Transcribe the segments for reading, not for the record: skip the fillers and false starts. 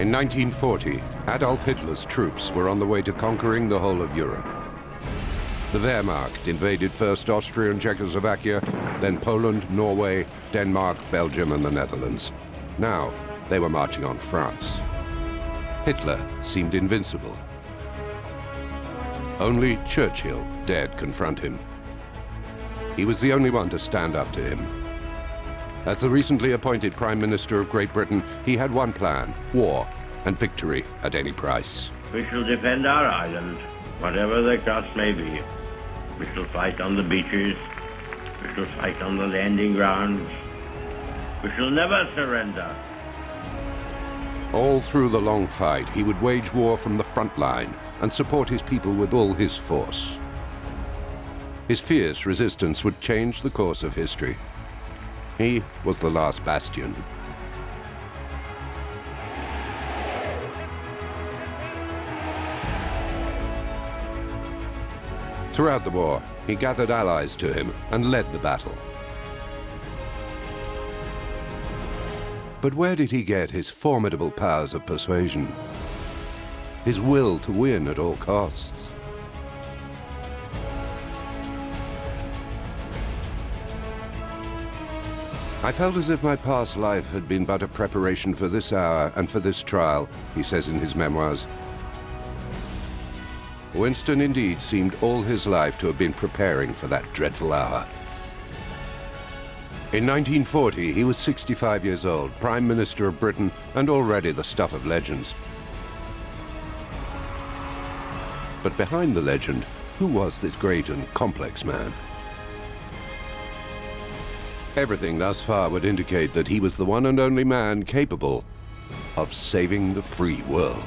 In 1940, Adolf Hitler's troops were on the way to conquering the whole of Europe. The Wehrmacht invaded first Austria and Czechoslovakia, then Poland, Norway, Denmark, Belgium, and the Netherlands. Now, they were marching on France. Hitler seemed invincible. Only Churchill dared confront him. He was the only one to stand up to him. As the recently appointed Prime Minister of Great Britain, he had one plan: war and victory at any price. We shall defend our island, whatever the cost may be. We shall fight on the beaches. We shall fight on the landing grounds. We shall never surrender. All through the long fight, he would wage war from the front line and support his people with all his force. His fierce resistance would change the course of history. He was the last bastion. Throughout the war, he gathered allies to him and led the battle. But where did he get his formidable powers of persuasion? His will to win at all costs? I felt as if my past life had been but a preparation for this hour and for this trial, he says in his memoirs. Winston indeed seemed all his life to have been preparing for that dreadful hour. In 1940, he was 65 years old, Prime Minister of Britain, and already the stuff of legends. But behind the legend, who was this great and complex man? Everything thus far would indicate that he was the one and only man capable of saving the free world.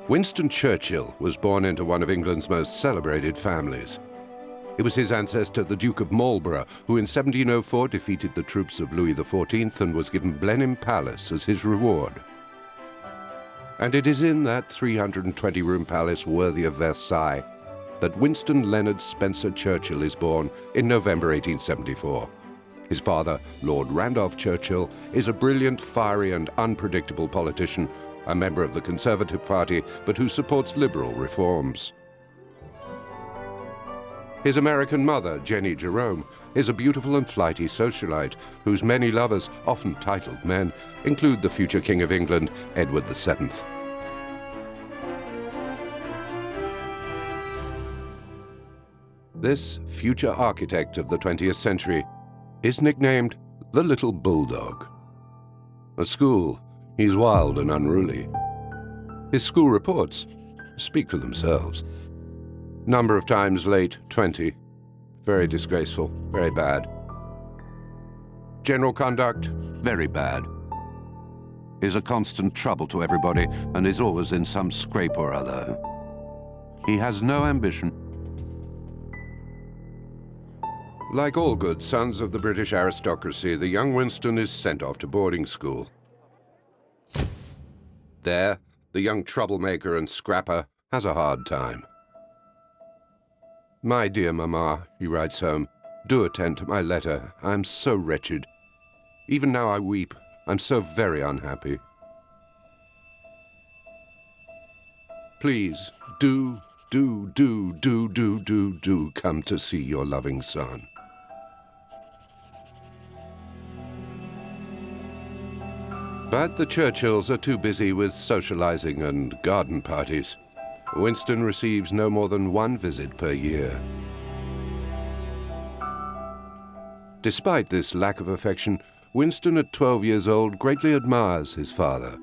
Winston Churchill was born into one of England's most celebrated families. It was his ancestor, the Duke of Marlborough, who in 1704 defeated the troops of Louis XIV and was given Blenheim Palace as his reward. And it is in that 320-room palace worthy of Versailles that Winston Leonard Spencer Churchill is born in November 1874. His father, Lord Randolph Churchill, is a brilliant, fiery and unpredictable politician, a member of the Conservative Party, but who supports liberal reforms. His American mother, Jenny Jerome, is a beautiful and flighty socialite whose many lovers, often titled men, include the future King of England, Edward VII. This future architect of the 20th century is nicknamed the Little Bulldog. At school, he's wild and unruly. His school reports speak for themselves. Number of times late, 20. Very disgraceful, very bad. General conduct, very bad. Is a constant trouble to everybody and is always in some scrape or other. He has no ambition. Like all good sons of the British aristocracy, the young Winston is sent off to boarding school. There, the young troublemaker and scrapper has a hard time. "My dear Mamma," he writes home, "do attend to my letter. I am so wretched. Even now I weep. I'm so very unhappy. Please, do come to see your loving son." But the Churchills are too busy with socializing and garden parties. Winston receives no more than one visit per year. Despite this lack of affection, Winston at 12 years old greatly admires his father.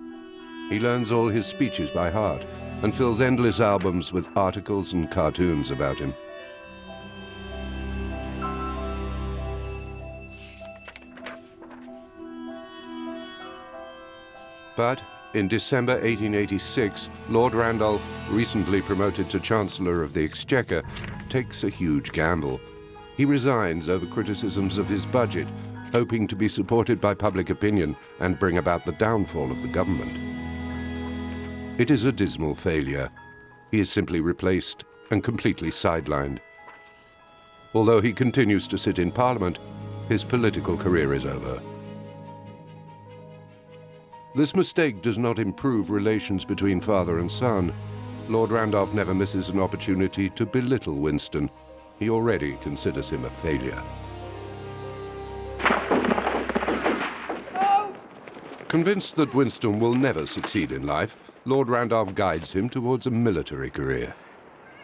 He learns all his speeches by heart and fills endless albums with articles and cartoons about him. But in December 1886, Lord Randolph, recently promoted to Chancellor of the Exchequer, takes a huge gamble. He resigns over criticisms of his budget, hoping to be supported by public opinion and bring about the downfall of the government. It is a dismal failure. He is simply replaced and completely sidelined. Although he continues to sit in Parliament, his political career is over. This mistake does not improve relations between father and son. Lord Randolph never misses an opportunity to belittle Winston. He already considers him a failure. Convinced that Winston will never succeed in life, Lord Randolph guides him towards a military career.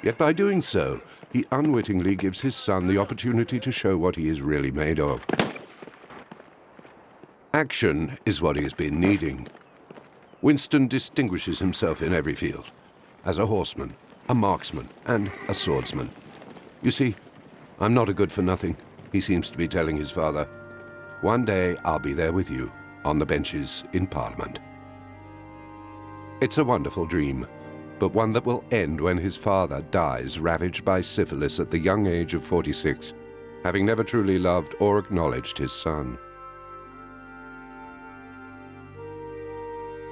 Yet by doing so, he unwittingly gives his son the opportunity to show what he is really made of. Action is what he has been needing. Winston distinguishes himself in every field, as a horseman, a marksman, and a swordsman. You see, I'm not a good-for-nothing, he seems to be telling his father. One day I'll be there with you, on the benches in Parliament. It's a wonderful dream, but one that will end when his father dies ravaged by syphilis at the young age of 46, having never truly loved or acknowledged his son.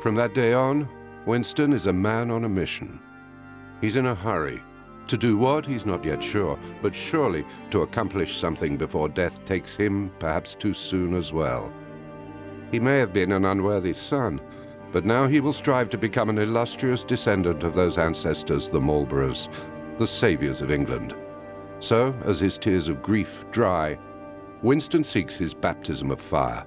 From that day on, Winston is a man on a mission. He's in a hurry. To do what, he's not yet sure, but surely to accomplish something before death takes him, perhaps too soon as well. He may have been an unworthy son, but now he will strive to become an illustrious descendant of those ancestors, the Marlboroughs, the saviors of England. So, as his tears of grief dry, Winston seeks his baptism of fire.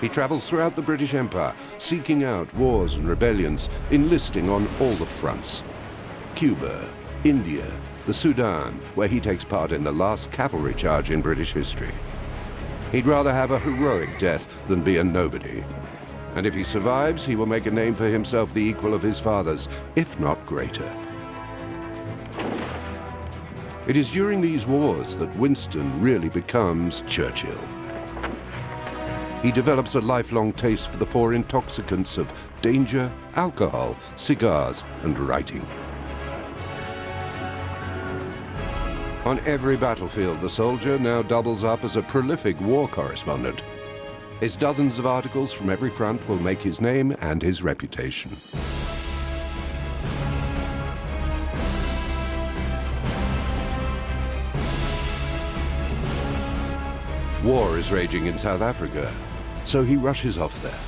He travels throughout the British Empire, seeking out wars and rebellions, enlisting on all the fronts. Cuba, India, the Sudan, where he takes part in the last cavalry charge in British history. He'd rather have a heroic death than be a nobody. And if he survives, he will make a name for himself the equal of his fathers, if not greater. It is during these wars that Winston really becomes Churchill. He develops a lifelong taste for the four intoxicants of danger, alcohol, cigars, and writing. On every battlefield, the soldier now doubles up as a prolific war correspondent. His dozens of articles from every front will make his name and his reputation. War is raging in South Africa, so he rushes off there.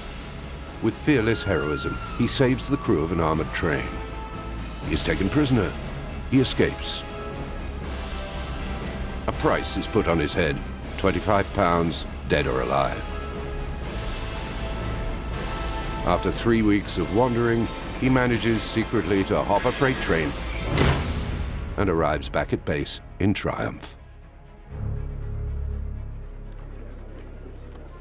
With fearless heroism, he saves the crew of an armored train. He is taken prisoner. He escapes. A price is put on his head, £25, dead or alive. After 3 weeks of wandering, he manages secretly to hop a freight train and arrives back at base in triumph.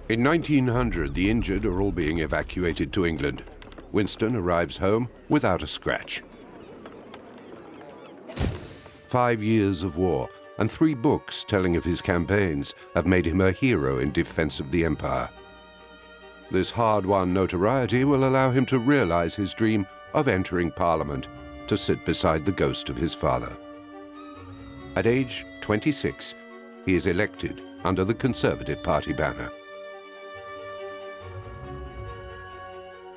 In 1900, the injured are all being evacuated to England. Winston arrives home without a scratch. 5 years of war and 3 books telling of his campaigns have made him a hero in defense of the empire. This hard-won notoriety will allow him to realize his dream of entering Parliament to sit beside the ghost of his father. At age 26, he is elected under the Conservative Party banner.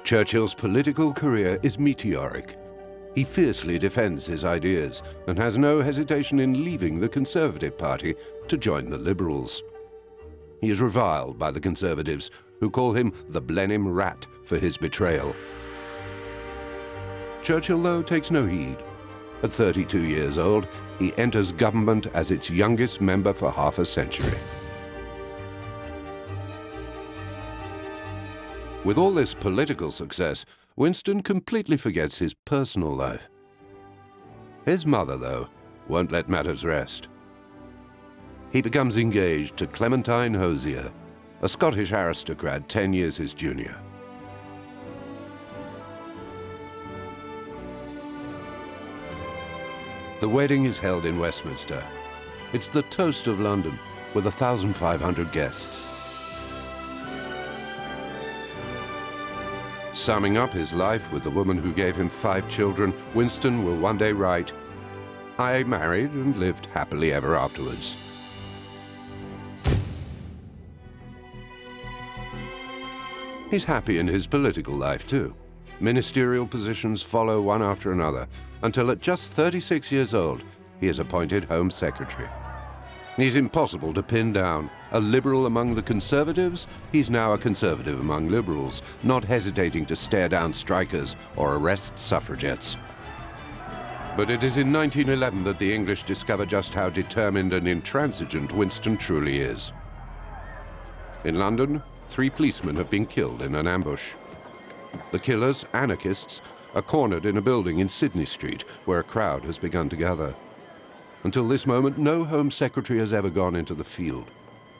Churchill's political career is meteoric. He fiercely defends his ideas and has no hesitation in leaving the Conservative Party to join the Liberals. He is reviled by the Conservatives, who call him the Blenheim Rat for his betrayal. Churchill, though, takes no heed. At 32 years old, he enters government as its youngest member for half a century. With all this political success, Winston completely forgets his personal life. His mother, though, won't let matters rest. He becomes engaged to Clementine Hosier, a Scottish aristocrat 10 years his junior. The wedding is held in Westminster. It's the toast of London, with 1,500 guests. Summing up his life with the woman who gave him 5 children, Winston will one day write, "I married and lived happily ever afterwards." He's happy in his political life too. Ministerial positions follow one after another, until at just 36 years old, he is appointed Home Secretary. He's impossible to pin down. A liberal among the conservatives, he's now a conservative among liberals, not hesitating to stare down strikers or arrest suffragettes. But it is in 1911 that the English discover just how determined and intransigent Winston truly is. In London, 3 policemen have been killed in an ambush. The killers, anarchists, are cornered in a building in Sydney Street, where a crowd has begun to gather. Until this moment, no Home Secretary has ever gone into the field.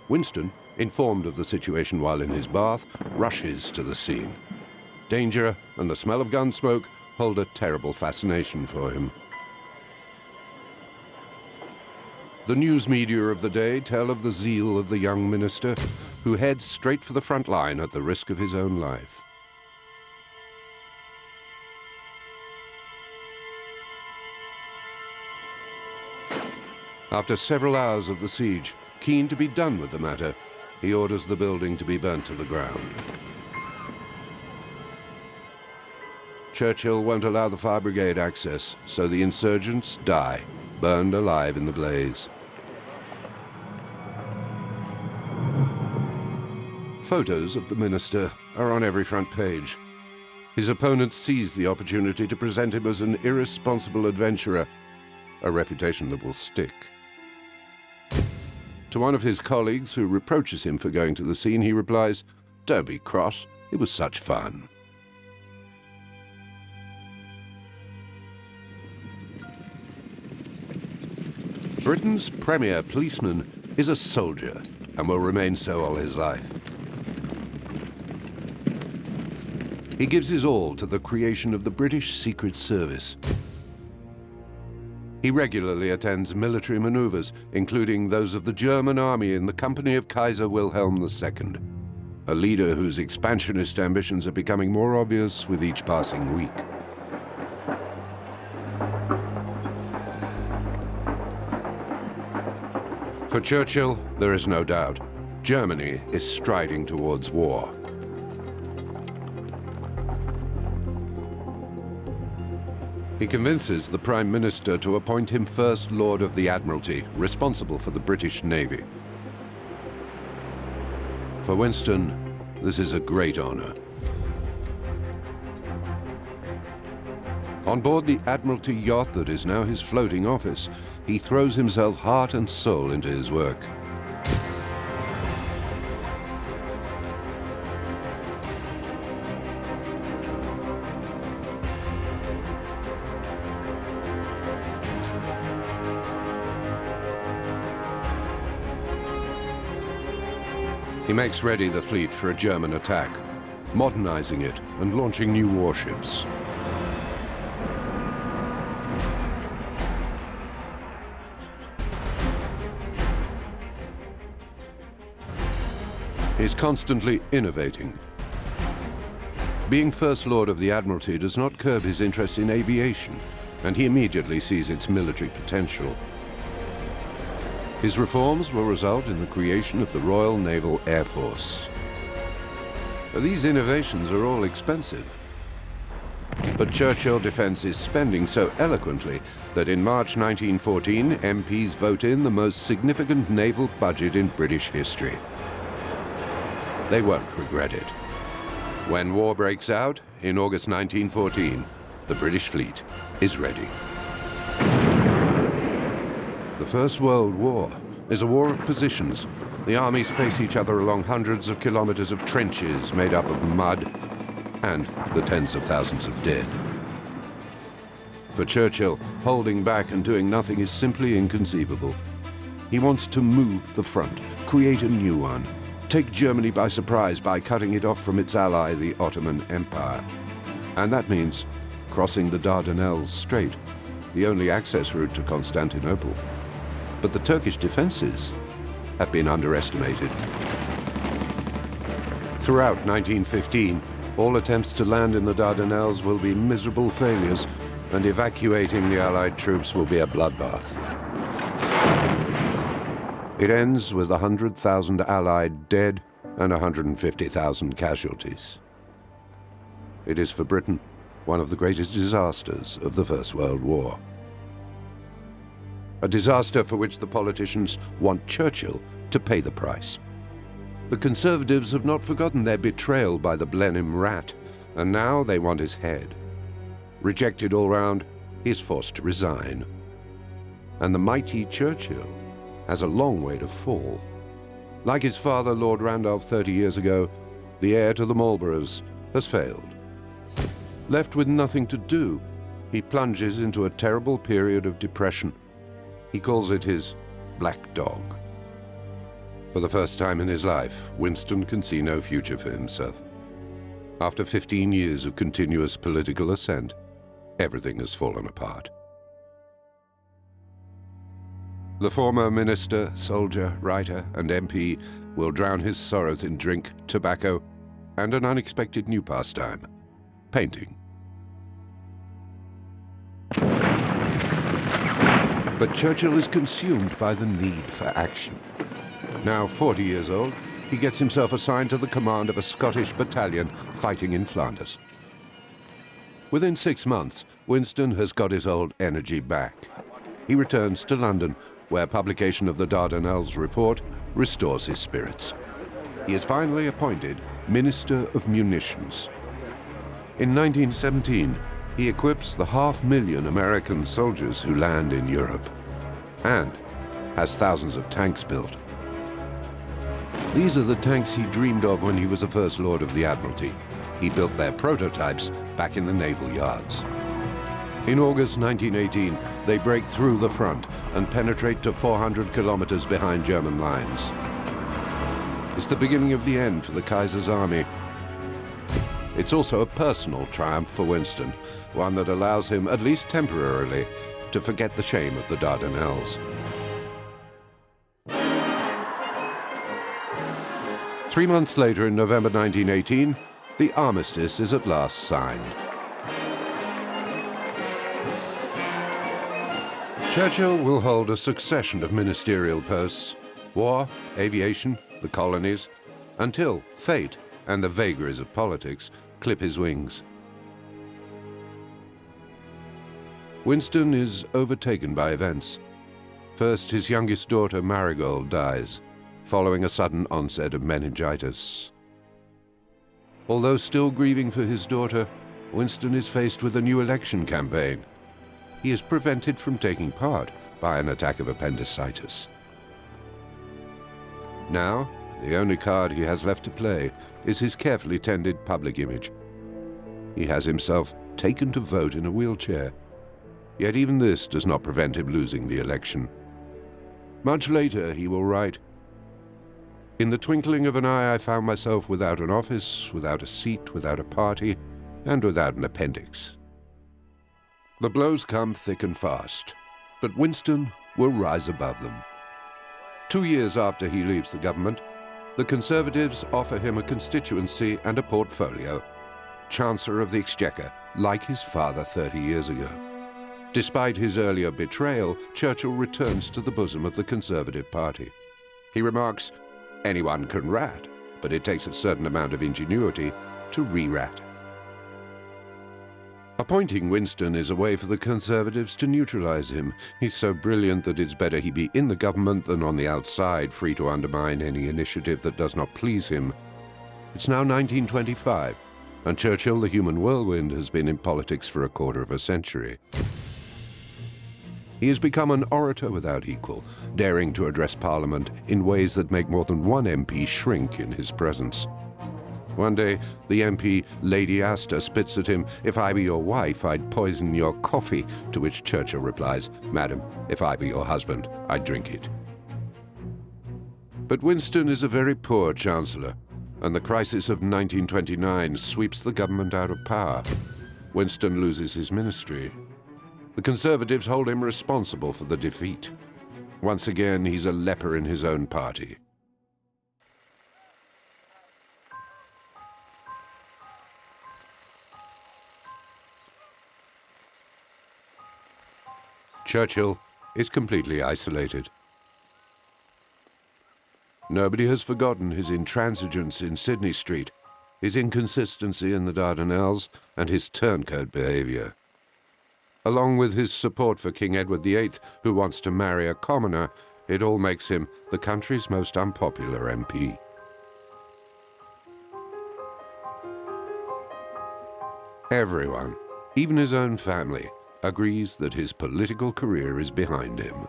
Winston, informed of the situation while in his bath, rushes to the scene. Danger and the smell of gun smoke hold a terrible fascination for him. The news media of the day tell of the zeal of the young minister, who heads straight for the front line at the risk of his own life. After several hours of the siege, keen to be done with the matter, he orders the building to be burnt to the ground. Churchill won't allow the fire brigade access, so the insurgents die, burned alive in the blaze. Photos of the minister are on every front page. His opponents seize the opportunity to present him as an irresponsible adventurer, a reputation that will stick. To one of his colleagues who reproaches him for going to the scene, he replies, "Don't be cross, it was such fun." Britain's premier policeman is a soldier and will remain so all his life. He gives his all to the creation of the British Secret Service. He regularly attends military maneuvers, including those of the German army in the company of Kaiser Wilhelm II, a leader whose expansionist ambitions are becoming more obvious with each passing week. For Churchill, there is no doubt, Germany is striding towards war. He convinces the Prime Minister to appoint him First Lord of the Admiralty, responsible for the British Navy. For Winston, this is a great honor. On board the Admiralty yacht that is now his floating office, he throws himself heart and soul into his work. He makes ready the fleet for a German attack, modernizing it and launching new warships. He's constantly innovating. Being First Lord of the Admiralty does not curb his interest in aviation, and he immediately sees its military potential. His reforms will result in the creation of the Royal Naval Air Force. These innovations are all expensive. But Churchill defends his spending so eloquently that in March 1914, MPs vote in the most significant naval budget in British history. They won't regret it. When war breaks out, in August 1914, the British fleet is ready. The First World War is a war of positions. The armies face each other along hundreds of kilometers of trenches made up of mud and the tens of thousands of dead. For Churchill, holding back and doing nothing is simply inconceivable. He wants to move the front, create a new one, take Germany by surprise by cutting it off from its ally, the Ottoman Empire. And that means crossing the Dardanelles Strait, the only access route to Constantinople. But the Turkish defenses have been underestimated. Throughout 1915, all attempts to land in the Dardanelles will be miserable failures, and evacuating the Allied troops will be a bloodbath. It ends with 100,000 Allied dead and 150,000 casualties. It is for Britain one of the greatest disasters of the First World War. A disaster for which the politicians want Churchill to pay the price. The Conservatives have not forgotten their betrayal by the Blenheim rat, and now they want his head. Rejected all round, he is forced to resign. And the mighty Churchill has a long way to fall. Like his father, Lord Randolph, 30 years ago, the heir to the Marlboroughs has failed. Left with nothing to do, he plunges into a terrible period of depression. He calls it his black dog. For the first time in his life, Winston can see no future for himself. After 15 years of continuous political ascent, everything has fallen apart. The former minister, soldier, writer, and MP will drown his sorrows in drink, tobacco, and an unexpected new pastime, painting. But Churchill is consumed by the need for action. Now 40 years old, he gets himself assigned to the command of a Scottish battalion fighting in Flanders. Within 6 months, Winston has got his old energy back. He returns to London, where publication of the Dardanelles report restores his spirits. He is finally appointed Minister of Munitions. In 1917, he equips the 500,000 American soldiers who land in Europe, and has thousands of tanks built. These are the tanks he dreamed of when he was the First Lord of the Admiralty. He built their prototypes back in the naval yards. In August 1918, they break through the front and penetrate to 400 kilometers behind German lines. It's the beginning of the end for the Kaiser's army. It's also a personal triumph for Winston, one that allows him, at least temporarily, to forget the shame of the Dardanelles. 3 months later, in November 1918, the armistice is at last signed. Churchill will hold a succession of ministerial posts, war, aviation, the colonies, until fate and the vagaries of politics clip his wings. Winston is overtaken by events. First, his youngest daughter, Marigold, dies, following a sudden onset of meningitis. Although still grieving for his daughter, Winston is faced with a new election campaign. He is prevented from taking part by an attack of appendicitis. Now, the only card he has left to play is his carefully tended public image. He has himself taken to vote in a wheelchair, yet even this does not prevent him losing the election. Much later, he will write, "In the twinkling of an eye, I found myself without an office, without a seat, without a party, and without an appendix." The blows come thick and fast, but Winston will rise above them. 2 years after he leaves the government, the Conservatives offer him a constituency and a portfolio, Chancellor of the Exchequer, like his father 30 years ago. Despite his earlier betrayal, Churchill returns to the bosom of the Conservative Party. He remarks, "Anyone can rat, but it takes a certain amount of ingenuity to re-rat." Appointing Winston is a way for the Conservatives to neutralize him. He's so brilliant that it's better he be in the government than on the outside, free to undermine any initiative that does not please him. It's now 1925, and Churchill, the human whirlwind, has been in politics for a quarter of a century. He has become an orator without equal, daring to address Parliament in ways that make more than one MP shrink in his presence. One day, the MP, Lady Astor, spits at him, "If I were your wife, I'd poison your coffee," to which Churchill replies, "Madam, if I were your husband, I'd drink it." But Winston is a very poor chancellor, and the crisis of 1929 sweeps the government out of power. Winston loses his ministry. The Conservatives hold him responsible for the defeat. Once again, he's a leper in his own party. Churchill is completely isolated. Nobody has forgotten his intransigence in Sydney Street, his inconsistency in the Dardanelles, and his turncoat behavior. Along with his support for King Edward VIII, who wants to marry a commoner, it all makes him the country's most unpopular MP. Everyone, even his own family, agrees that his political career is behind him.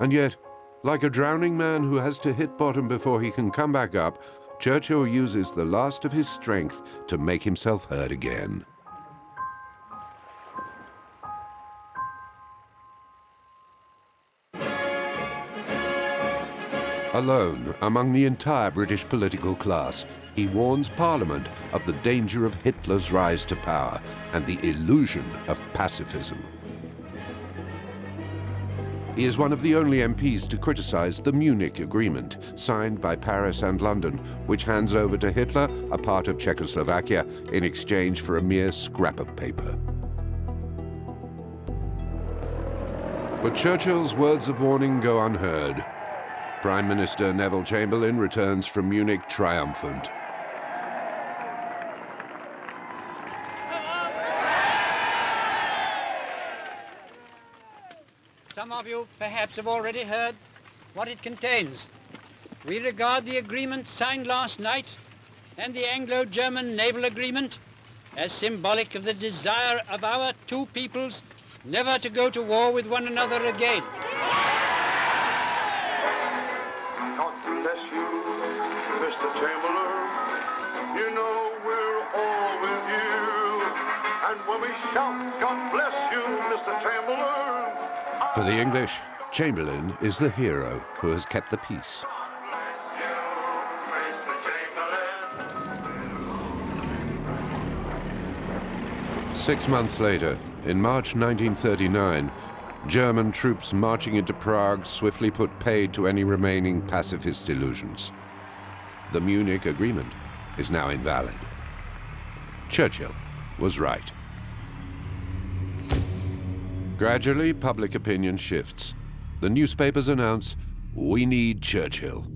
And yet, like a drowning man who has to hit bottom before he can come back up, Churchill uses the last of his strength to make himself heard again. Alone among the entire British political class, he warns Parliament of the danger of Hitler's rise to power and the illusion of pacifism. He is one of the only MPs to criticize the Munich Agreement, signed by Paris and London, which hands over to Hitler a part of Czechoslovakia in exchange for a mere scrap of paper. But Churchill's words of warning go unheard. Prime Minister Neville Chamberlain returns from Munich triumphant. Some of you perhaps have already heard what it contains. We regard the agreement signed last night and the Anglo-German naval agreement as symbolic of the desire of our two peoples never to go to war with one another again. God bless you, Mr. Chamberlain. You know we're all with you. And when we shout, God bless you, Mr. Chamberlain. For the English, Chamberlain is the hero who has kept the peace. Six months later, in March 1939, German troops marching into Prague swiftly put paid to any remaining pacifist illusions. The Munich Agreement is now invalid. Churchill was right. Gradually, public opinion shifts. The newspapers announce, "We need Churchill."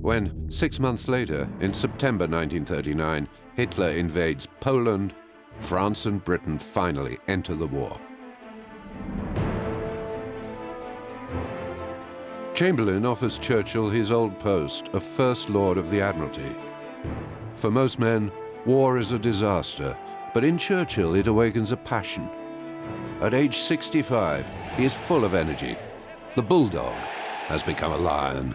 When, 6 months later, in September 1939, Hitler invades Poland, France and Britain finally enter the war. Chamberlain offers Churchill his old post of First Lord of the Admiralty. For most men, war is a disaster, but in Churchill it awakens a passion. At age 65, he is full of energy. The bulldog has become a lion.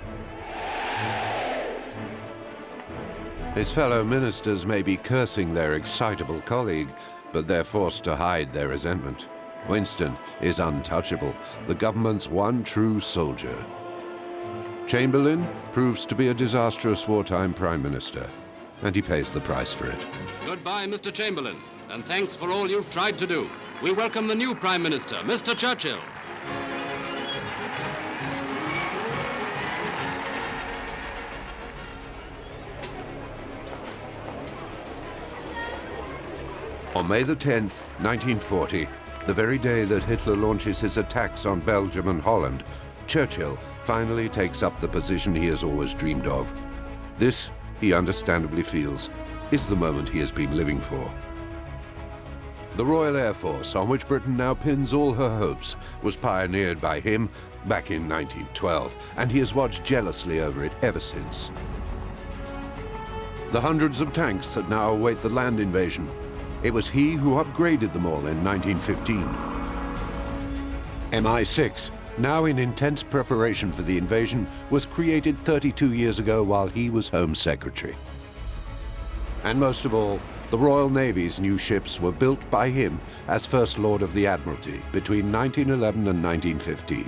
His fellow ministers may be cursing their excitable colleague, but they're forced to hide their resentment. Winston is untouchable, the government's one true soldier. Chamberlain proves to be a disastrous wartime prime minister, and he pays the price for it. Goodbye, Mr. Chamberlain, and thanks for all you've tried to do. We welcome the new Prime Minister, Mr. Churchill. On May the 10th, 1940, the very day that Hitler launches his attacks on Belgium and Holland, Churchill finally takes up the position he has always dreamed of. This, he understandably feels, is the moment he has been living for. The Royal Air Force, on which Britain now pins all her hopes, was pioneered by him back in 1912, and he has watched jealously over it ever since. The hundreds of tanks that now await the land invasion, it was he who upgraded them all in 1915. MI6, now in intense preparation for the invasion, was created 32 years ago while he was Home Secretary. And most of all, the Royal Navy's new ships were built by him as First Lord of the Admiralty between 1911 and 1915.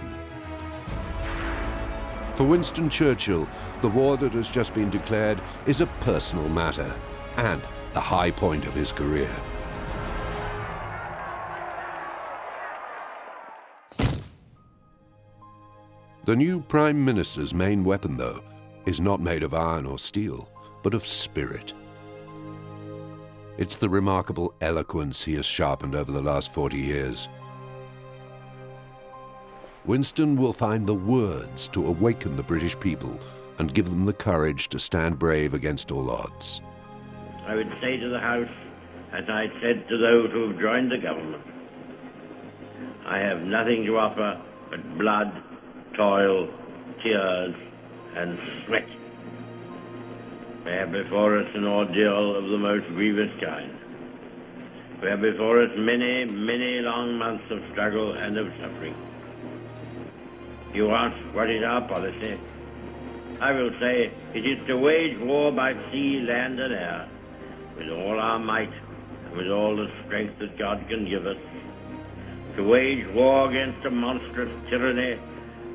For Winston Churchill, the war that has just been declared is a personal matter and the high point of his career. The new Prime Minister's main weapon, though, is not made of iron or steel, but of spirit. It's the remarkable eloquence he has sharpened over the last 40 years. Winston will find the words to awaken the British people and give them the courage to stand brave against all odds. I would say to the House, as I said to those who have joined the government, I have nothing to offer but blood, toil, tears, and sweat. We have before us an ordeal of the most grievous kind. We have before us many, many long months of struggle and of suffering. You ask, what is our policy? I will say, it is to wage war by sea, land, and air, with all our might and with all the strength that God can give us, to wage war against a monstrous tyranny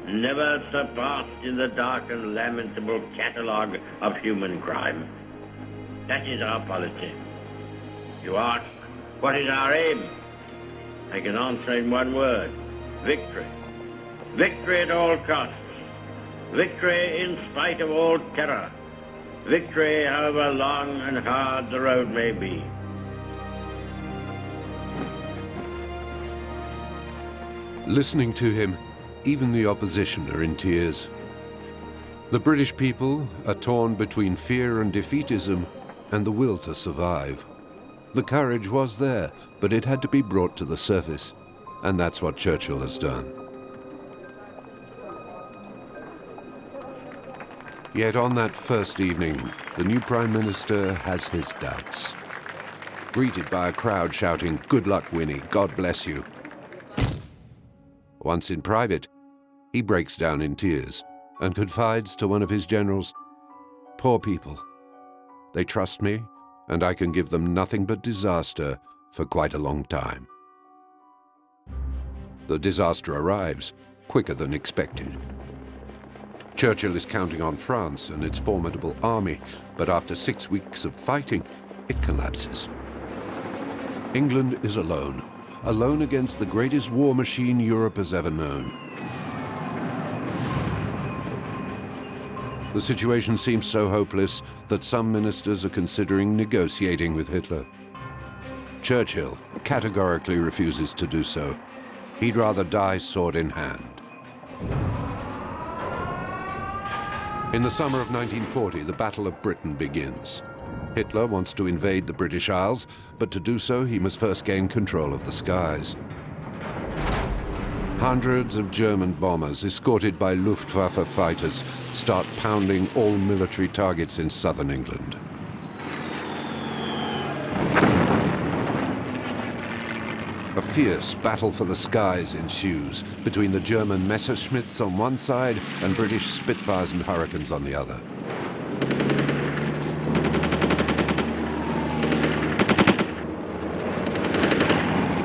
never surpassed in the dark and lamentable catalogue of human crime. That is our policy. You ask, what is our aim? I can answer in one word, victory. Victory at all costs. Victory in spite of all terror. Victory however long and hard the road may be. Listening to him, even the opposition are in tears. The British people are torn between fear and defeatism and the will to survive. The courage was there, but it had to be brought to the surface, and that's what Churchill has done. Yet on that first evening, the new Prime Minister has his doubts. Greeted by a crowd shouting, "Good luck, Winnie, God bless you." Once in private, he breaks down in tears and confides to one of his generals, "Poor people. They trust me, and I can give them nothing but disaster for quite a long time." The disaster arrives quicker than expected. Churchill is counting on France and its formidable army, but after 6 weeks of fighting, it collapses. England is alone against the greatest war machine Europe has ever known. The situation seems so hopeless that some ministers are considering negotiating with Hitler. Churchill categorically refuses to do so. He'd rather die sword in hand. In the summer of 1940, the Battle of Britain begins. Hitler wants to invade the British Isles, but to do so, he must first gain control of the skies. Hundreds of German bombers, escorted by Luftwaffe fighters, start pounding all military targets in southern England. A fierce battle for the skies ensues between the German Messerschmitts on one side and British Spitfires and Hurricanes on the other.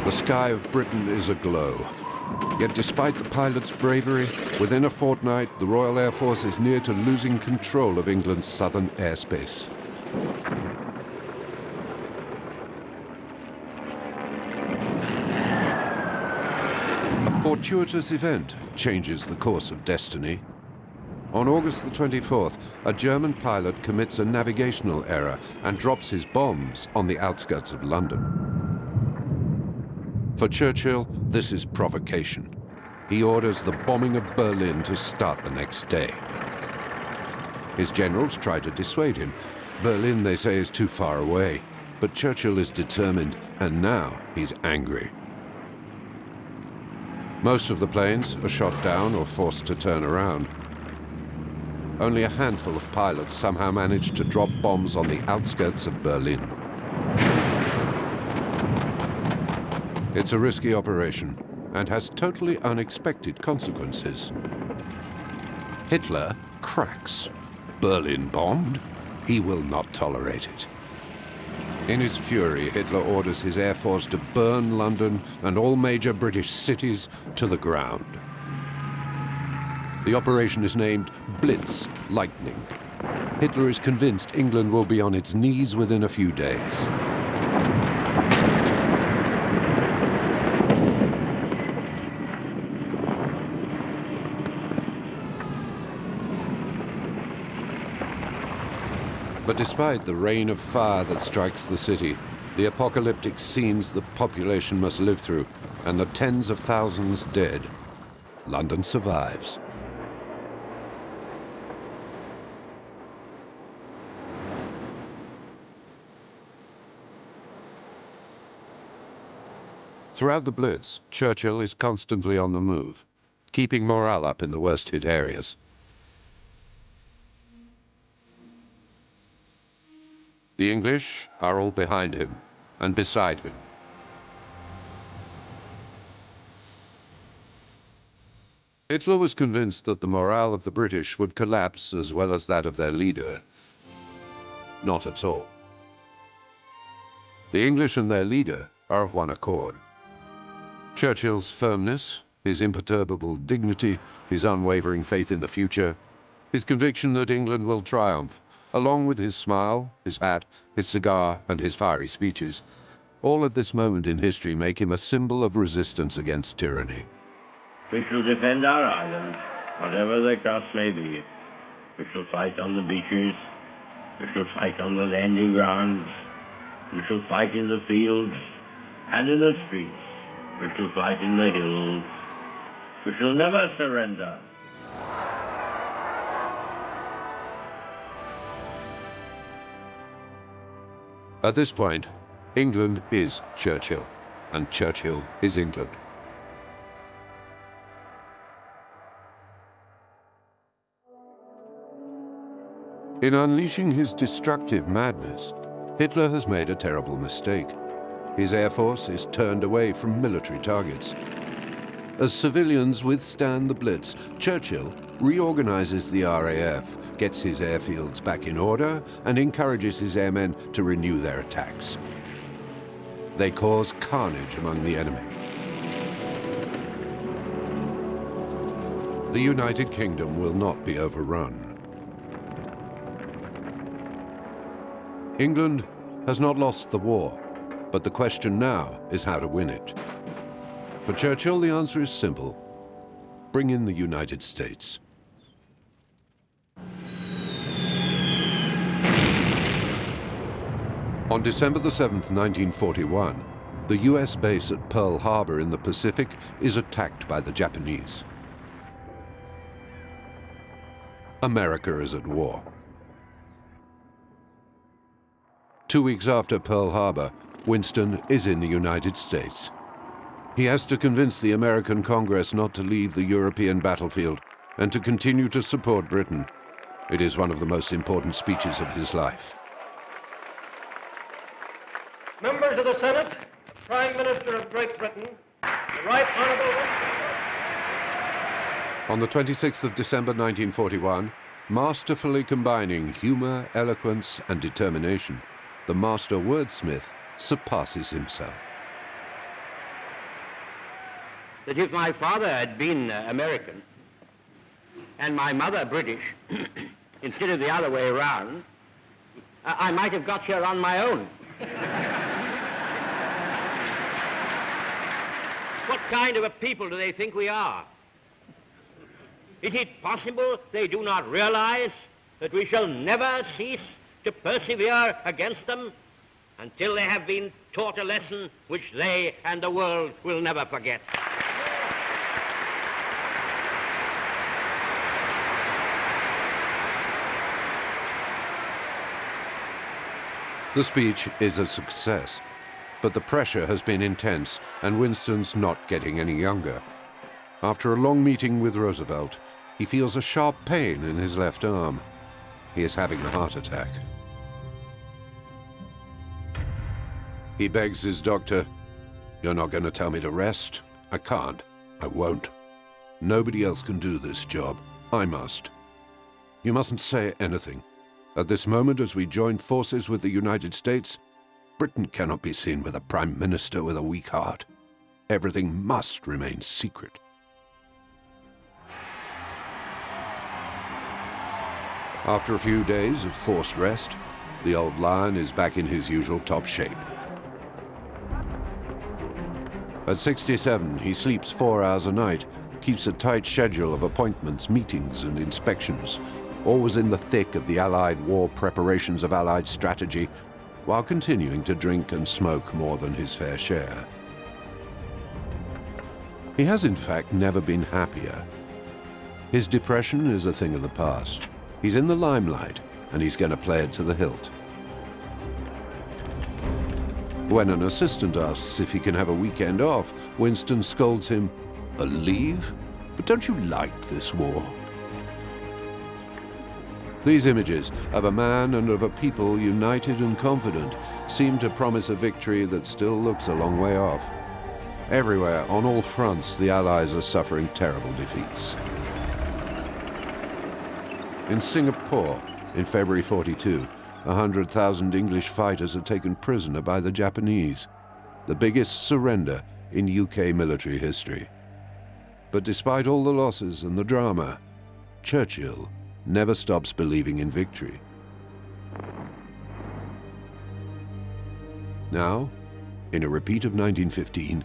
The sky of Britain is aglow. Yet despite the pilots' bravery, within a fortnight, the Royal Air Force is near to losing control of England's southern airspace. A fortuitous event changes the course of destiny. On August the 24th, a German pilot commits a navigational error and drops his bombs on the outskirts of London. For Churchill, this is provocation. He orders the bombing of Berlin to start the next day. His generals try to dissuade him. Berlin, they say, is too far away. But Churchill is determined, and now he's angry. Most of the planes are shot down or forced to turn around. Only a handful of pilots somehow manage to drop bombs on the outskirts of Berlin. It's a risky operation and has totally unexpected consequences. Hitler cracks. Berlin bombed? He will not tolerate it. In his fury, Hitler orders his air force to burn London and all major British cities to the ground. The operation is named Blitz Lightning. Hitler is convinced England will be on its knees within a few days. But despite the rain of fire that strikes the city, the apocalyptic scenes the population must live through, and the tens of thousands dead, London survives. Throughout the Blitz, Churchill is constantly on the move, keeping morale up in the worst-hit areas. The English are all behind him and beside him. Hitler was convinced that the morale of the British would collapse as well as that of their leader. Not at all. The English and their leader are of one accord. Churchill's firmness, his imperturbable dignity, his unwavering faith in the future, his conviction that England will triumph, along with his smile, his hat, his cigar, and his fiery speeches, all at this moment in history make him a symbol of resistance against tyranny. We shall defend our island, whatever the cost may be. We shall fight on the beaches. We shall fight on the landing grounds. We shall fight in the fields and in the streets. We shall fight in the hills. We shall never surrender. At this point, England is Churchill, and Churchill is England. In unleashing his destructive madness, Hitler has made a terrible mistake. His air force is turned away from military targets. As civilians withstand the Blitz, Churchill reorganizes the RAF, gets his airfields back in order, and encourages his airmen to renew their attacks. They cause carnage among the enemy. The United Kingdom will not be overrun. England has not lost the war, but the question now is how to win it. For Churchill, the answer is simple. Bring in the United States. On December the 7th, 1941, the US base at Pearl Harbor in the Pacific is attacked by the Japanese. America is at war. 2 weeks after Pearl Harbor, Winston is in the United States. He has to convince the American Congress not to leave the European battlefield and to continue to support Britain. It is one of the most important speeches of his life. Members of the Senate, Prime Minister of Great Britain, the Right Honourable Winston. On the 26th of December 1941, masterfully combining humor, eloquence, and determination, the master wordsmith surpasses himself. That if my father had been American and my mother British, instead of the other way around, I might have got here on my own. What kind of a people do they think we are? Is it possible they do not realize that we shall never cease to persevere against them until they have been taught a lesson which they and the world will never forget? The speech is a success, but the pressure has been intense, and Winston's not getting any younger. After a long meeting with Roosevelt, he feels a sharp pain in his left arm. He is having a heart attack. He begs his doctor, "You're not going to tell me to rest? I can't. I won't. Nobody else can do this job. I must. You mustn't say anything. At this moment, as we join forces with the United States, Britain cannot be seen with a prime minister with a weak heart. Everything must remain secret." After a few days of forced rest, the old lion is back in his usual top shape. At 67, he sleeps 4 hours a night, keeps a tight schedule of appointments, meetings, and inspections, always in the thick of the Allied war preparations of Allied strategy, while continuing to drink and smoke more than his fair share. He has, in fact, never been happier. His depression is a thing of the past. He's in the limelight, and he's going to play it to the hilt. When an assistant asks if he can have a weekend off, Winston scolds him, "A leave? But don't you like this war?" These images of a man and of a people united and confident seem to promise a victory that still looks a long way off. Everywhere, on all fronts, the Allies are suffering terrible defeats. In Singapore, in February 42, 100,000 English fighters are taken prisoner by the Japanese, the biggest surrender in UK military history. But despite all the losses and the drama, Churchill never stops believing in victory. Now, in a repeat of 1915,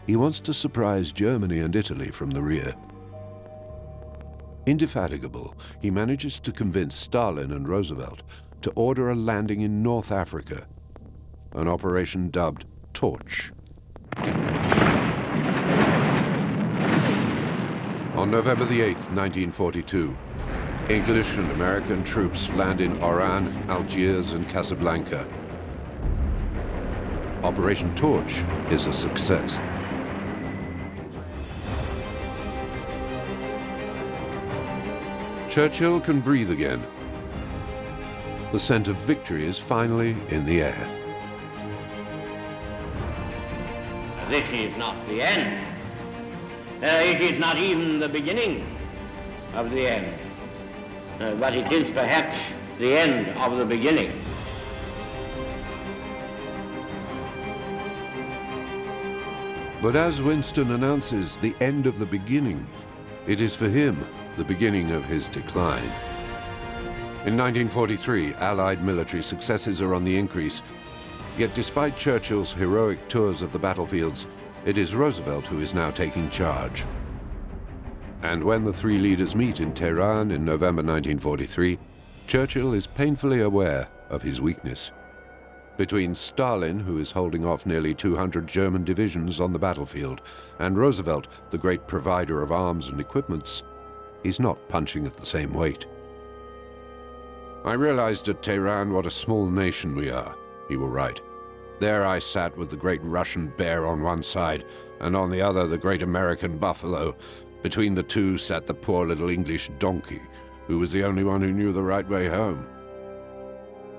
he wants to surprise Germany and Italy from the rear. Indefatigable, he manages to convince Stalin and Roosevelt to order a landing in North Africa, an operation dubbed Torch. On November the 8th, 1942, English and American troops land in Oran, Algiers, and Casablanca. Operation Torch is a success. Churchill can breathe again. The scent of victory is finally in the air. This is not the end. It is not even the beginning of the end. But it is perhaps the end of the beginning. But as Winston announces the end of the beginning, it is for him the beginning of his decline. In 1943, Allied military successes are on the increase. Yet despite Churchill's heroic tours of the battlefields, it is Roosevelt who is now taking charge. And when the three leaders meet in Tehran in November 1943, Churchill is painfully aware of his weakness. Between Stalin, who is holding off nearly 200 German divisions on the battlefield, and Roosevelt, the great provider of arms and equipments, he's not punching at the same weight. "I realized at Tehran what a small nation we are," he will write. "There I sat with the great Russian bear on one side, and on the other the great American buffalo. Between the two sat the poor little English donkey, who was the only one who knew the right way home."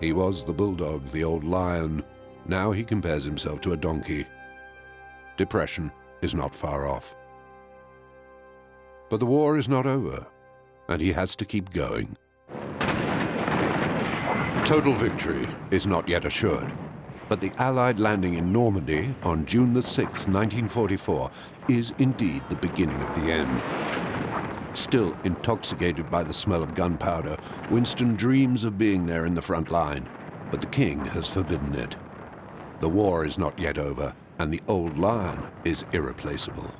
He was the bulldog, the old lion. Now he compares himself to a donkey. Depression is not far off. But the war is not over, and he has to keep going. Total victory is not yet assured, but the Allied landing in Normandy on June the 6th, 1944, is indeed the beginning of the end. Still intoxicated by the smell of gunpowder, Winston dreams of being there in the front line, but the king has forbidden it. The war is not yet over, and the old lion is irreplaceable.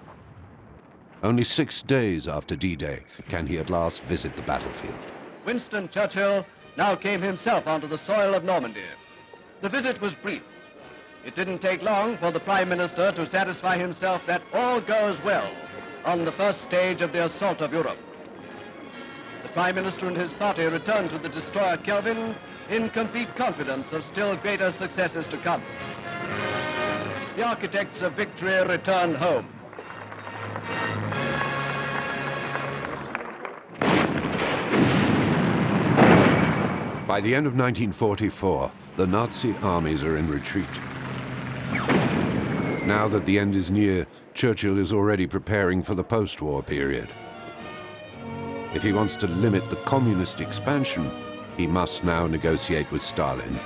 Only 6 days after D-Day can he at last visit the battlefield. Winston Churchill now came himself onto the soil of Normandy. The visit was brief. It didn't take long for the Prime Minister to satisfy himself that all goes well on the first stage of the assault of Europe. The Prime Minister and his party returned to the destroyer Kelvin in complete confidence of still greater successes to come. The architects of victory returned home. By the end of 1944, the Nazi armies are in retreat. Now that the end is near, Churchill is already preparing for the post-war period. If he wants to limit the communist expansion, he must now negotiate with Stalin.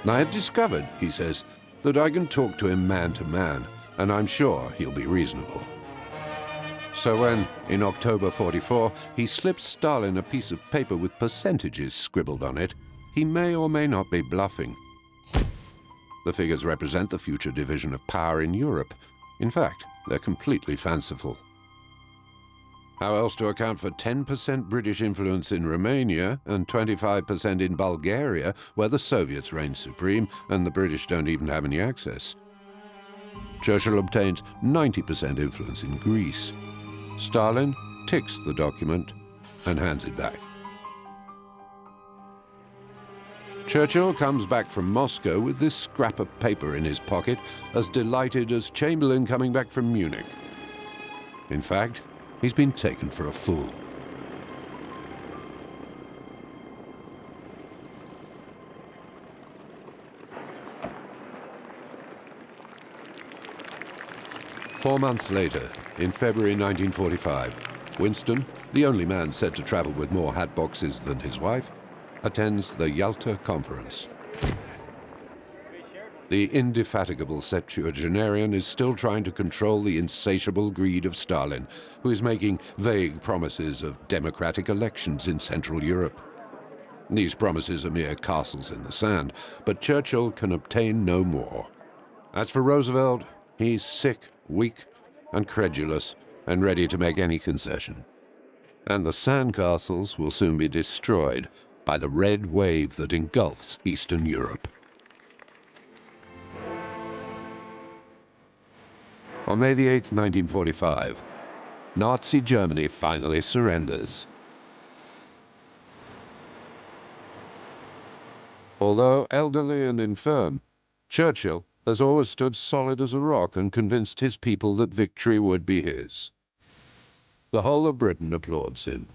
"I have discovered," he says, "that I can talk to him man to man, and I'm sure he'll be reasonable." So when, in October 44, he slips Stalin a piece of paper with percentages scribbled on it, he may or may not be bluffing. The figures represent the future division of power in Europe. In fact, they're completely fanciful. How else to account for 10% British influence in Romania and 25% in Bulgaria, where the Soviets reign supreme and the British don't even have any access? Churchill obtains 90% influence in Greece. Stalin ticks the document and hands it back. Churchill comes back from Moscow with this scrap of paper in his pocket, as delighted as Chamberlain coming back from Munich. In fact, he's been taken for a fool. Four months later, in February 1945, Winston, the only man said to travel with more hat boxes than his wife, attends the Yalta Conference. The indefatigable septuagenarian is still trying to control the insatiable greed of Stalin, who is making vague promises of democratic elections in Central Europe. These promises are mere castles in the sand, but Churchill can obtain no more. As for Roosevelt, he's sick, weak, and credulous, and ready to make any concession. And the sandcastles will soon be destroyed by the red wave that engulfs Eastern Europe. On May the 8th, 1945, Nazi Germany finally surrenders. Although elderly and infirm, Churchill has always stood solid as a rock and convinced his people that victory would be his. The whole of Britain applauds him.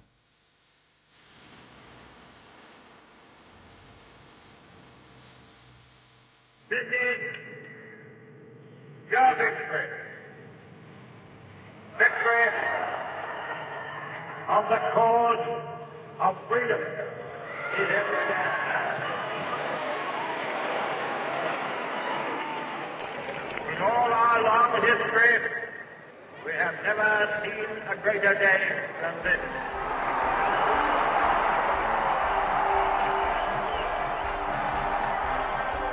This is your victory. Victory of the cause of freedom in every land. In all our long history, we have never seen a greater day than this.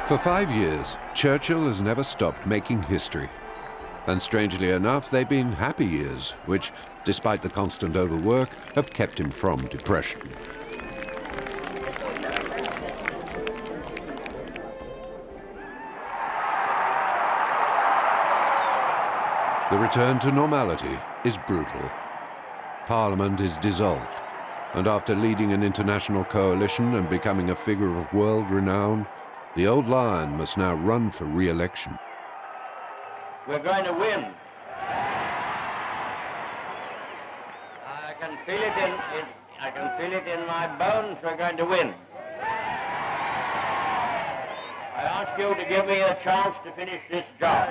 For 5 years, Churchill has never stopped making history. And strangely enough, they've been happy years, which, despite the constant overwork, have kept him from depression. The return to normality is brutal. Parliament is dissolved, and after leading an international coalition and becoming a figure of world renown, the old lion must now run for re-election. We're going to win. I can feel it in my bones. We're going to win. I ask you to give me a chance to finish this job.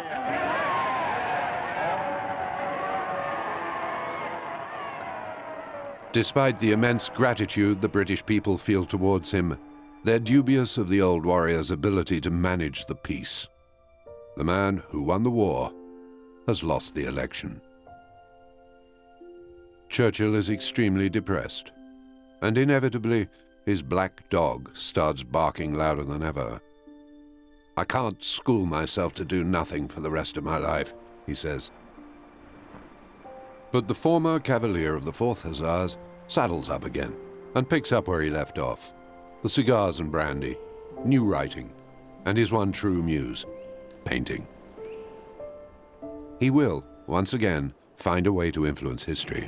Despite the immense gratitude the British people feel towards him, they're dubious of the old warrior's ability to manage the peace. The man who won the war has lost the election. Churchill is extremely depressed, and inevitably his black dog starts barking louder than ever. "I can't school myself to do nothing for the rest of my life," he says. But the former Cavalier of the 4th Hussars saddles up again and picks up where he left off. The cigars and brandy, new writing, and his one true muse, painting. He will, once again, find a way to influence history.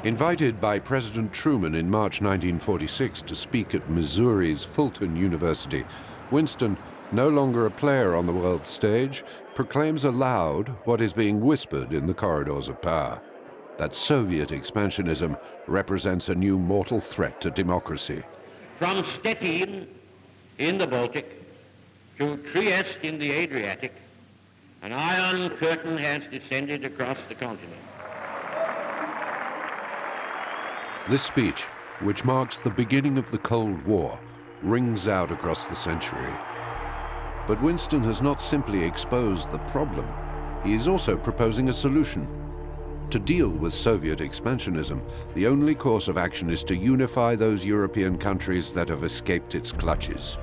Invited by President Truman in March 1946 to speak at Missouri's Fulton University, Winston, no longer a player on the world stage, proclaims aloud what is being whispered in the corridors of power, that Soviet expansionism represents a new mortal threat to democracy. From Stettin in the Baltic to Trieste in the Adriatic, an iron curtain has descended across the continent. This speech, which marks the beginning of the Cold War, rings out across the century. But Winston has not simply exposed the problem, he is also proposing a solution. To deal with Soviet expansionism, the only course of action is to unify those European countries that have escaped its clutches.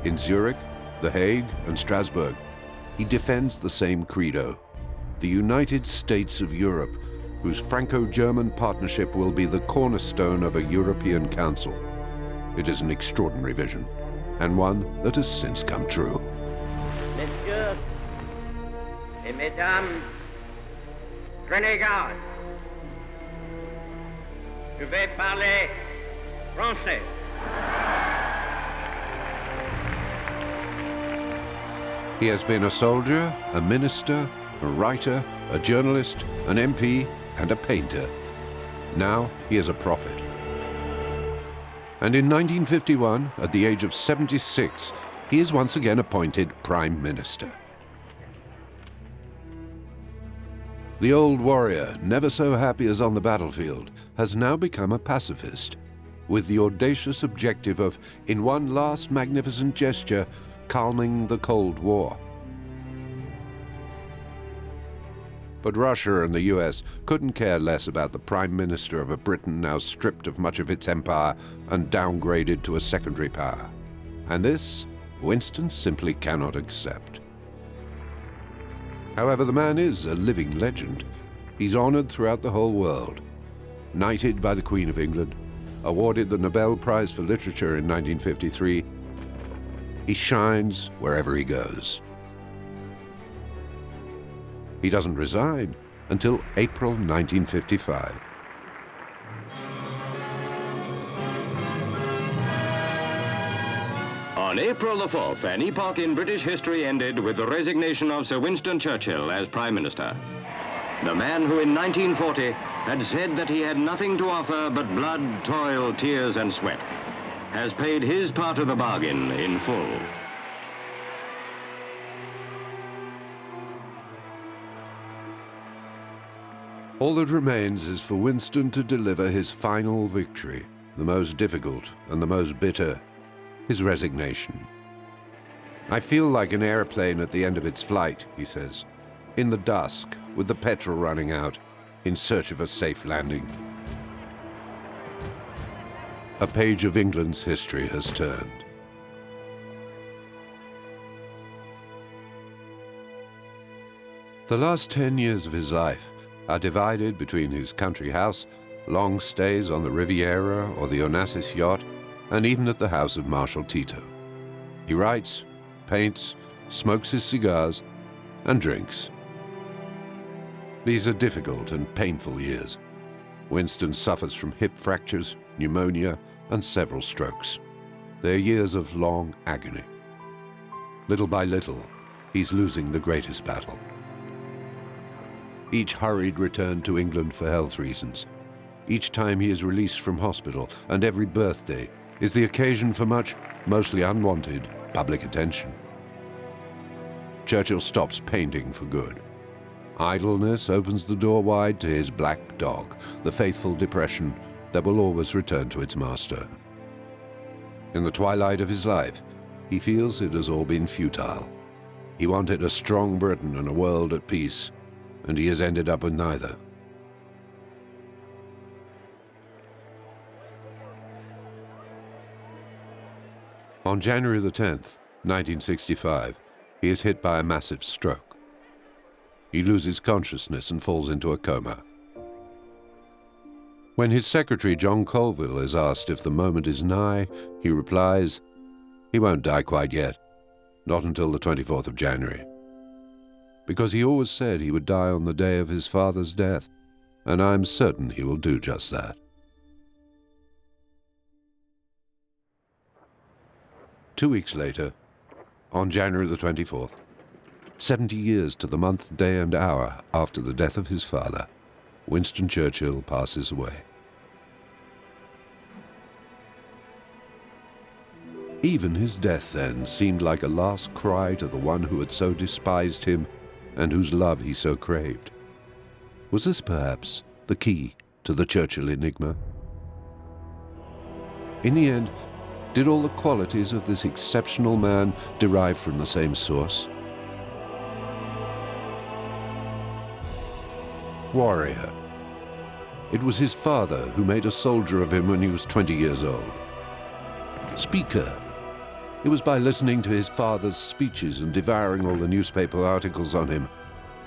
In Zurich, The Hague, and Strasbourg, he defends the same credo: the United States of Europe, whose Franco-German partnership will be the cornerstone of a European Council. It is an extraordinary vision, and one that has since come true. Messieurs et mesdames, prenez garde. Je vais parler Français. He has been a soldier, a minister, a writer, a journalist, an MP, and a painter. Now he is a prophet. And in 1951, at the age of 76, he is once again appointed Prime Minister. The old warrior, never so happy as on the battlefield, has now become a pacifist, with the audacious objective of, in one last magnificent gesture, calming the Cold War. But Russia and the US couldn't care less about the Prime Minister of a Britain now stripped of much of its empire and downgraded to a secondary power. And this, Winston simply cannot accept. However, the man is a living legend. He's honored throughout the whole world, knighted by the Queen of England, awarded the Nobel Prize for Literature in 1953. He shines wherever he goes. He doesn't resign until April 1955. On April the 4th, an epoch in British history ended with the resignation of Sir Winston Churchill as Prime Minister. The man who in 1940 had said that he had nothing to offer but blood, toil, tears, and sweat, has paid his part of the bargain in full. All that remains is for Winston to deliver his final victory, the most difficult and the most bitter, his resignation. "I feel like an airplane at the end of its flight," he says, "in the dusk, with the petrol running out, in search of a safe landing." A page of England's history has turned. The last 10 years of his life are divided between his country house, long stays on the Riviera or the Onassis yacht, and even at the house of Marshal Tito. He writes, paints, smokes his cigars, and drinks. These are difficult and painful years. Winston suffers from hip fractures, pneumonia, and several strokes. They're years of long agony. Little by little, he's losing the greatest battle. Each hurried return to England for health reasons. Each time he is released from hospital, and every birthday is the occasion for much, mostly unwanted, public attention. Churchill stops painting for good. Idleness opens the door wide to his black dog, the faithful depression that will always return to its master. In the twilight of his life, he feels it has all been futile. He wanted a strong Britain and a world at peace, and he has ended up with neither. On January the 10th, 1965, he is hit by a massive stroke. He loses consciousness and falls into a coma. When his secretary, John Colville, is asked if the moment is nigh, he replies, he won't die quite yet, not until the 24th of January. Because he always said he would die on the day of his father's death, and I'm certain he will do just that. 2 weeks later, on January the 24th, 70 years to the month, day, and hour after the death of his father, Winston Churchill passes away. Even his death then seemed like a last cry to the one who had so despised him and whose love he so craved. Was this perhaps the key to the Churchill enigma? In the end, did all the qualities of this exceptional man derive from the same source? Warrior. It was his father who made a soldier of him when he was 20 years old. Speaker. It was by listening to his father's speeches and devouring all the newspaper articles on him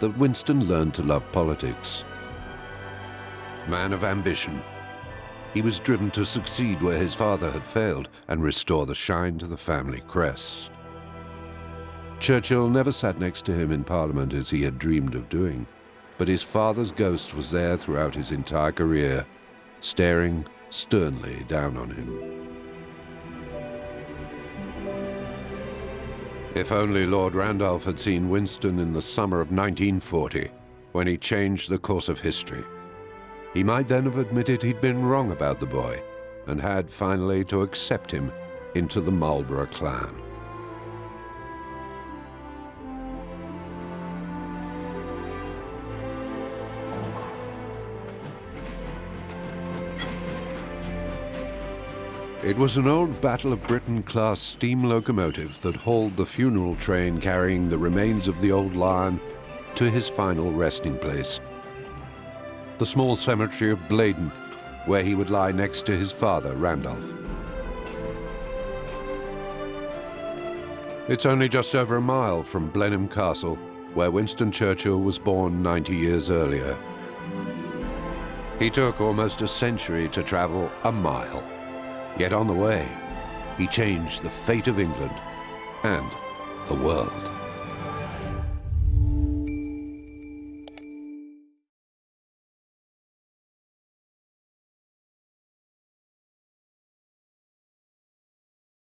that Winston learned to love politics. Man of ambition. He was driven to succeed where his father had failed and restore the shine to the family crest. Churchill never sat next to him in Parliament as he had dreamed of doing, but his father's ghost was there throughout his entire career, staring sternly down on him. If only Lord Randolph had seen Winston in the summer of 1940, when he changed the course of history. He might then have admitted he'd been wrong about the boy, and had finally to accept him into the Marlborough clan. It was an old Battle of Britain-class steam locomotive that hauled the funeral train carrying the remains of the old Lion to his final resting place, the small cemetery of Blaydon, where he would lie next to his father, Randolph. It's only just over a mile from Blenheim Castle, where Winston Churchill was born 90 years earlier. He took almost a century to travel a mile. Yet on the way, he changed the fate of England and the world.